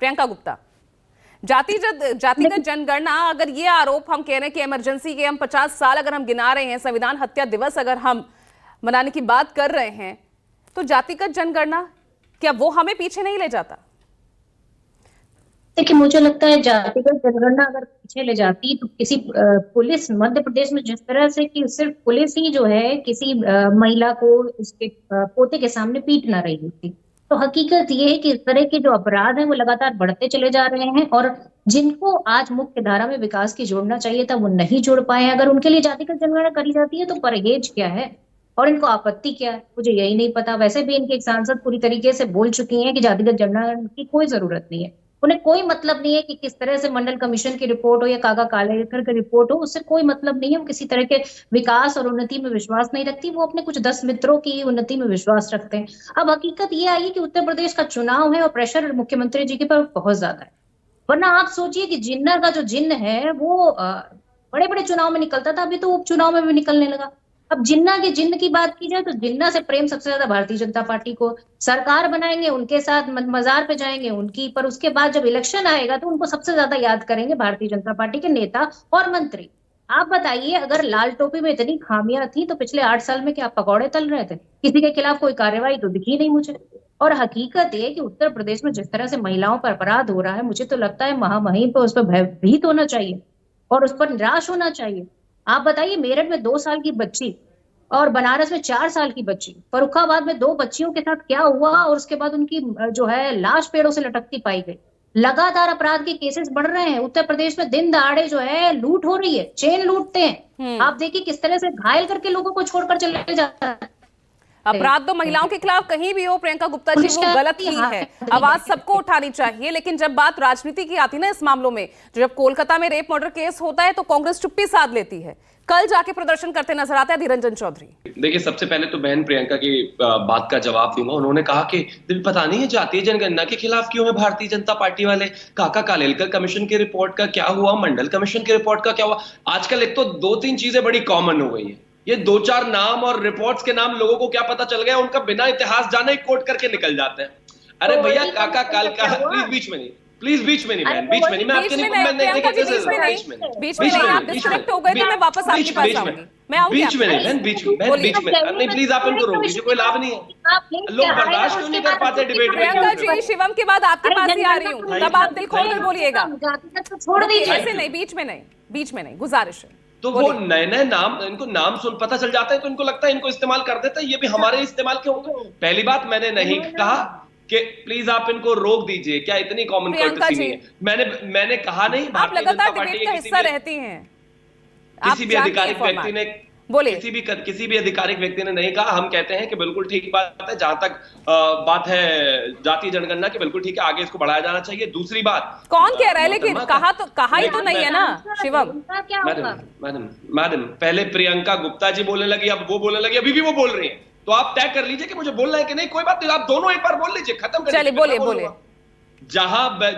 प्रियंका गुप्ता, जातिगत जनगणना, अगर ये आरोप हम कह रहे हैं कि इमरजेंसी के हम 50 साल अगर हम गिना रहे हैं, संविधान हत्या दिवस अगर हम मनाने की बात कर रहे हैं, तो जातिगत जनगणना क्या वो हमें पीछे नहीं ले जाता? देखिए, मुझे लगता है जातिगत जनगणना अगर पीछे ले जाती तो किसी पुलिस मध्य प्रदेश में जिस तरह से कि सिर्फ पुलिस ही जो है किसी महिला को उसके पोते के सामने पीट ना रही होती। तो हकीकत ये है कि इस तरह के जो अपराध हैं वो लगातार बढ़ते चले जा रहे हैं और जिनको आज मुख्य धारा में विकास की जोड़ना चाहिए था वो नहीं जोड़ पाए। अगर उनके लिए जातिगत जनगणना करी जाती है तो परहेज क्या है और इनको आपत्ति क्या है, मुझे यही नहीं पता। वैसे भी इनके एक सांसद पूरी तरीके से बोल चुकी हैं कि जातिगत जनगणना की कोई जरूरत नहीं है। उन्हें कोई मतलब नहीं है कि किस तरह से मंडल कमीशन की रिपोर्ट हो या काका कालेकर की रिपोर्ट हो, उससे कोई मतलब नहीं है। वो किसी तरह के विकास और उन्नति में विश्वास नहीं रखती, वो अपने कुछ 10 मित्रों की उन्नति में विश्वास रखते हैं। अब हकीकत ये आई कि उत्तर प्रदेश का चुनाव है और प्रेशर मुख्यमंत्री जी के पर बहुत ज्यादा है। वरना आप सोचिए कि जिन्ना का जो जिन्न है वो बड़े बड़े चुनाव में निकलता था, अभी तो उपचुनाव में भी निकलने लगा। अब जिन्ना के जिन्न की बात की जाए तो जिन्ना से प्रेम सबसे ज्यादा भारतीय जनता पार्टी को। सरकार बनाएंगे उनके साथ, मजार पे जाएंगे उनकी, पर उसके बाद जब इलेक्शन आएगा तो उनको सबसे ज्यादा याद करेंगे भारतीय जनता पार्टी के नेता और मंत्री। आप बताइए, अगर लाल टोपी में इतनी खामियां थी तो पिछले 8 साल में क्या पकौड़े तल रहे थे? किसी के खिलाफ कोई कार्रवाई तो दिखी नहीं मुझे। और हकीकत ये कि उत्तर प्रदेश में जिस तरह से महिलाओं पर अपराध हो रहा है, मुझे तो लगता है महामहिम पर उस पर भयभीत होना चाहिए और उस पर निराश होना चाहिए। आप बताइए, मेरठ में 2 साल की बच्ची और बनारस में 4 साल की बच्ची, फर्रुखाबाद में 2 बच्चियों के साथ क्या हुआ और उसके बाद उनकी जो है लाश पेड़ों से लटकती पाई गई। लगातार अपराध के केसेस बढ़ रहे हैं उत्तर प्रदेश में। दिन दहाड़े जो है लूट हो रही है, चेन लूटते हैं। आप देखिए किस तरह से घायल करके लोगों को छोड़कर चले जाते हैं। अपराध तो महिलाओं के खिलाफ कहीं भी हो प्रियंका गुप्ता जी, वो गलत ही है। आवाज सबको उठानी चाहिए, लेकिन जब बात राजनीति की आती है ना इस मामलों में, जब कोलकाता में रेप मर्डर केस होता है तो कांग्रेस चुप्पी साध लेती है। कल जाके प्रदर्शन करते नजर आते हैं धीर रंजन चौधरी। देखिए, सबसे पहले तो बहन प्रियंका की बात का जवाब दूंगा। उन्होंने कहा कि पता नहीं है जातीय जनगणना के खिलाफ क्यों है भारतीय जनता पार्टी वाले। काका कालेलकर कमीशन की रिपोर्ट का क्या हुआ, मंडल कमीशन की रिपोर्ट का क्या हुआ। आजकल एक तो 2-3 चीजें बड़ी कॉमन हो गई है। ये 2-4 नाम और रिपोर्ट्स के नाम लोगों को क्या पता चल गया, उनका बिना इतिहास जाने ही कोट करके निकल जाते हैं। अरे भैया, काका काल का प्लीज बीच में नहीं, प्लीज बीच में नहीं बहन, बीच में नहीं। मैं आपके नहीं, बीच में नहीं, आप डिस्कनेक्ट हो गए तो मैं वापस आपके पास आऊंगी। मैं आऊंगी बीच में नहीं बहन, बीच में नहीं। प्लीज आप इनको रोक दीजिए, कोई लाभ नहीं है। लोग बर्दाश्त क्यों नहीं कर पाते डिबेट में? प्रियंका जी, शिवम के बाद आपके पास ही आ रही हूँ, तब आप दिल खोलकर बोलिएगा। छोड़ दीजिए, ऐसे नहीं, बीच में नहीं, गुजारिश है। तो वो नए नए नाम, इनको नाम सुन पता चल जाता है तो इनको लगता है इनको इस्तेमाल कर देता है। ये भी हमारे इस्तेमाल क्यों होगा? पहली बात, मैंने नहीं कहा कि प्लीज आप इनको रोक दीजिए, क्या इतनी कॉमन कर्टसी नहीं है? मैंने कहा नहीं। आप लगातार डिबेट का हिस्सा रहती हैं। किसी भी आधिकारिक व्यक्ति ने किसी भी आधिकारिक व्यक्ति ने नहीं कहा। हम कहते हैं कि बिल्कुल ठीक बात है। जहां तक बात है जातीय जनगणना की, बिल्कुल ठीक है, आगे इसको बढ़ाया जाना चाहिए। दूसरी बात, कौन कह रहा है? लेकिन कहा ही तो नहीं है ना शिवम। मैडम, पहले प्रियंका गुप्ता जी बोलने लगी, अब वो बोलने लगी, अभी भी वो बोल रही है। तो आप तय कर लीजिए कि मुझे बोलना है कि नहीं। कोई बात नहीं, आप दोनों एक बार बोल लीजिए, खत्म कर लीजिए। बोलिए।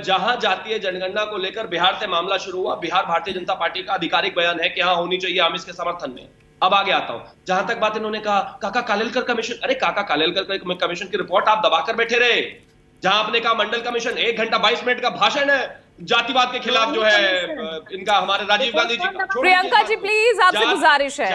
जहां जातीय जनगणना को लेकर बिहार से मामला शुरू हुआ, बिहार भारतीय जनता पार्टी का आधिकारिक बयान है कि हाँ होनी चाहिए, हम इसके समर्थन में। अब आगे आता हूं, जहां तक बात इन्होंने कहा काका कालेलकर कमीशन। अरे काका कालेलकर कमीशन की रिपोर्ट आप दबाकर बैठे रहे। जहां आपने कहा मंडल कमीशन 1 घंटा 22 मिनट का भाषण है जातिवाद के खिलाफ, जो है इनका, हमारे राजीव गांधी जी का। प्रियंका जी प्लीज, आपसे गुजारिश है,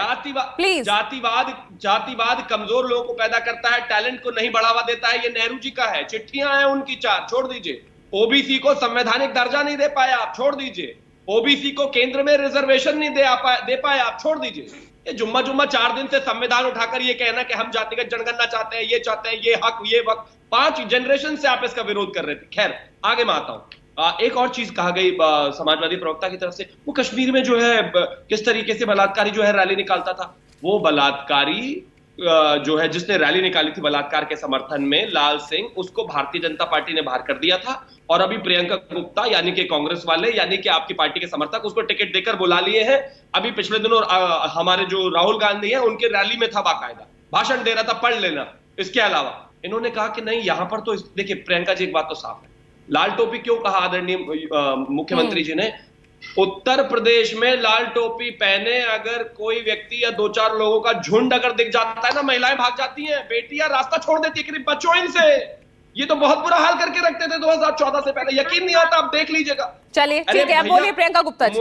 प्लीज। जातिवाद कमजोर लोगों को पैदा करता है, टैलेंट को नहीं बढ़ावा देता है। ये नेहरू जी का है, चिट्ठियां हैं उनकी 4, छोड़ दीजिए। ओबीसी को संवैधानिक दर्जा नहीं दे पाए, आप छोड़ दीजिए। ओबीसी को केंद्र में रिजर्वेशन नहीं दे पाए, आप छोड़ दीजिए। ये जुम्मा 4 दिन से संविधान उठाकर ये कहना कि हम जातिगत जनगणना चाहते हैं, ये चाहते हैं, ये हक, ये वक्त, 5 जनरेशन से आप इसका विरोध कर रहे थे। खैर, आगे मैं आता हूं। एक और चीज कहा गई समाजवादी प्रवक्ता की तरफ से, वो कश्मीर में जो है किस तरीके से बलात्कारी जो है रैली निकालता था। वो बलात्कारी जो है जिसने रैली निकाली थी बलात्कार के समर्थन में, लाल सिंह, उसको भारतीय जनता पार्टी ने बाहर कर दिया था। और अभी प्रियंका गुप्ता यानी कि कांग्रेस वाले, यानी कि आपकी पार्टी के समर्थक, उसको टिकट देकर बुला लिए हैं। अभी पिछले दिनों हमारे जो राहुल गांधी हैं उनके रैली में था, बाकायदा भाषण दे रहा था, पढ़ लेना। इसके अलावा इन्होंने कहा कि नहीं, यहां पर तो देखिए प्रियंका जी, एक बात तो साफ है, लाल टोपी क्यों कहा आदरणीय मुख्यमंत्री जी ने? उत्तर प्रदेश में लाल टोपी पहने अगर कोई व्यक्ति या 2-4 लोगों का झुंड अगर दिख जाता है ना, महिलाएं भाग जाती हैं, बेटियां रास्ता छोड़ देती है कि बचो इनसे, ये तो बहुत बुरा हाल करके रखते थे 2014 से पहले, यकीन नहीं आता, आप देख लीजिएगा। चलिए अरे ठीक है, अब भैया, बोलिए प्रियंका गुप्ता जी।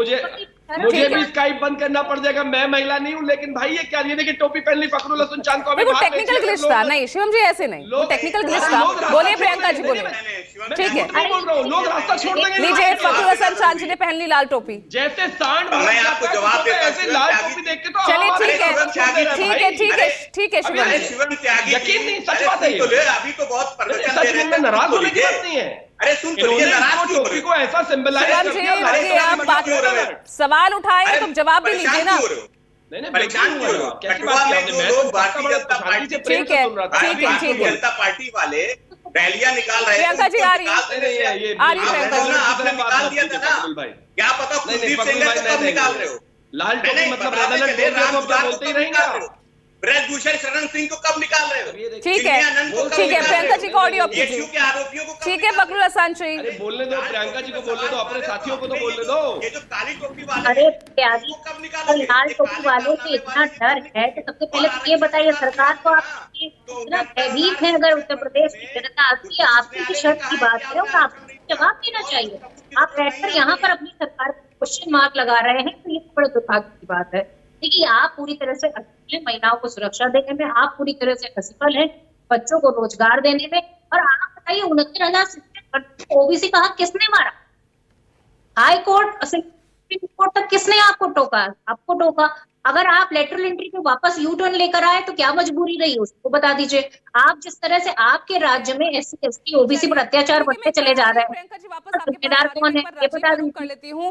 मुझे भी स्काइप बंद करना पड़ जाएगा, मैं महिला नहीं हूं, लेकिन भाई ये क्या, ये देखिए टोपी पहन ली फखरुल हसन चांद को, वो टेक्निकल ग्लिच था, नहीं शिवम जी ऐसे नहीं, वो टेक्निकल ग्लिच था। बोलिए प्रियंका जी, बोलिए। ठीक है, बोल रहा हूँ, लोग रास्ता छोड़ देंगे। लीजिए, फखरुल हसन चांद जी ने पहन ली लाल टोपी। जैसे सांड मैं आपको जवाब देता हूं, ऐसे लाल टोपी देख के तो चलिए ठीक है, ठीक है, ठीक है, ठीक है शिवम अरे जी। शिवम त्यागी, यकीन नहीं, सच बात है ये। तो ले, अभी तो बहुत प्रदर्शन दे रहे में नाराज होने की बात नहीं है। अरे सुन तो लीजिए, नाराज क्यों हो रहे हो? को ऐसा सिंबलाइज शिवम कर जी दिया, रुकिए, आप बात सवाल उठाए तो जवाब भी लीजिए ना। नहीं परेशान क्यों हो? कठुआ में जो लोग भारतीय जनता पार्टी से ठीक है, ठीक है, भारतीय ठीक है। जनता पार्टी वाले रैलियां निकाल रहे प्रियंका जी आ रही है, ये आ रही है प्रियंका जी। आपने निकाल दिया था ना, क्या पता कुलदीप सेंगर को कब निकाल रहे हो? लाल टोपी मतलब बोलते ही रहेंगे। ब्रजभूषण शरण सिंह को कब निकाल रहे हो? ठीक है, ठीक है, प्रियंका जी को ऑडियो कीजिए। येशू के आरोपियों को कब ठीक है, फखरुल हसन जी। अरे बोलने दो, प्रियंका जी को बोलने दो, अपने साथियों को तो बोलने दो। ये जो काली टोपी वाले अरे त्यागी, वो कब तो निकालोगे? लाल टोपी वालों से इतना डर है तो सबसे पहले तो ये बताइए, सरकार को आप इतना भयभीत है अगर उत्तर प्रदेश की जनता आपकी भी शर्त की बात है और आपको जवाब देना चाहिए। आप बैठकर यहाँ पर अपनी सरकार को क्वेश्चन मार्क लगा रहे हैं, तो ये बड़े दुर्भाग्य की बात है। देखिए, आप पूरी तरह से असफल हैं महिलाओं को सुरक्षा देने में, आप पूरी तरह से असफल हैं बच्चों को रोजगार देने में, और आप बताइए 69,000 ओबीसी का हक किसने मारा? हाई कोर्ट, सुप्रीम कोर्ट तक किसने आपको टोका? आपको टोका। अगर आप लेटरल एंट्री पे वापस यू टर्न लेकर आए तो क्या मजबूरी रही उसको बता दीजिए। आप जिस तरह से आपके राज्य में SC ST OBC पर अत्याचार बढ़ते चले जा रहे हैं, प्रियंका जी वापस आपके जिम्मेदार पास कौन है पर ये बता राजीव दीजिए। कर लेती हूँ।